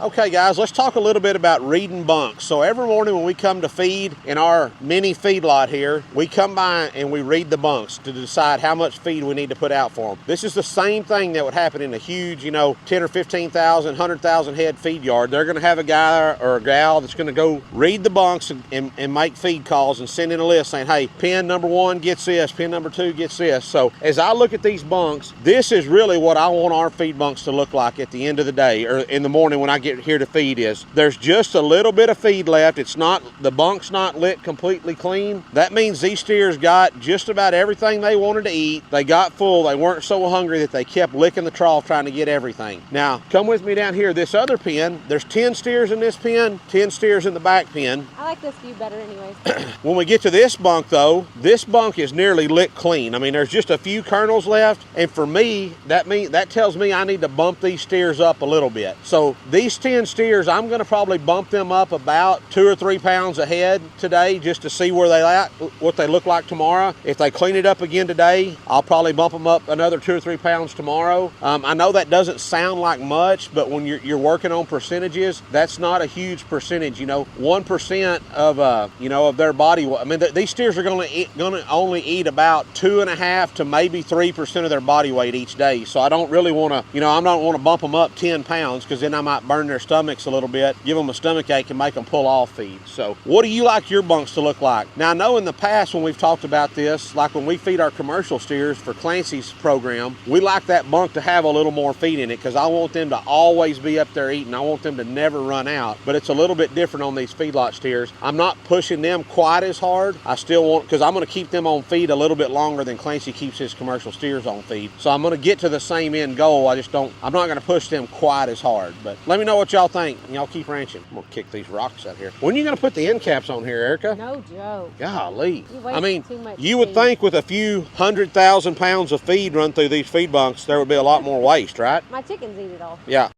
Okay guys, let's talk a little bit about reading bunks. So every morning when we come to feed in our mini feedlot here, we come by and we read the bunks to decide how much feed we need to put out for them. This is the same thing that would happen in a huge, 10 or 15,000, 100,000 head feed yard. They're gonna have a guy or a gal that's gonna go read the bunks and make feed calls and send in a list saying, hey, pen number 1 gets this, pen number 2 gets this. So as I look at these bunks, this is really what I want our feed bunks to look like at the end of the day, or in the morning when I get here to feed. Is there's just a little bit of feed left. It's not, the bunk's not lit completely clean. That means these steers got just about everything they wanted to eat. They got full. They weren't so hungry that they kept licking the trough trying to get everything. Now come with me down here, this other pen. There's 10 steers in this pen, 10 steers in the back pen. I like this view better anyways. When we get to this bunk though, this bunk is nearly lit clean. I mean, there's just a few kernels left, and for me, that tells me I need to bump these steers up a little bit. So these 10 steers, I'm gonna probably bump them up about 2 or 3 pounds a head today just to see where they at, what they look like tomorrow. If they clean it up again today, I'll probably bump them up another 2 or 3 pounds tomorrow. I know that doesn't sound like much, but when you're working on percentages, that's not a huge percentage. 1% of their body weight. I mean, these steers are gonna only eat about 2.5 to maybe 3% of their body weight each day. So I don't really want to, I don't want to bump them up 10 pounds because then I might burn their stomachs a little bit, give them a stomach ache, and make them pull off feed. So what do you like your bunks to look like? Now I know in the past when we've talked about this, like when we feed our commercial steers for Clancy's program, we like that bunk to have a little more feed in it because I want them to always be up there eating. I want them to never run out. But it's a little bit different on these feedlot steers. I'm not pushing them quite as hard. I still want, because I'm going to keep them on feed a little bit longer than Clancy keeps his commercial steers on feed. So I'm going to get to the same end goal. I'm not going to push them quite as hard. But let me know what y'all think. Y'all keep ranching. I'm going to kick these rocks out here. When are you going to put the end caps on here, Erica? No joke. Golly. I mean, you would think with a few 100,000 pounds of feed run through these feed bunks, there would be a lot more waste, right? My chickens eat it all. Yeah.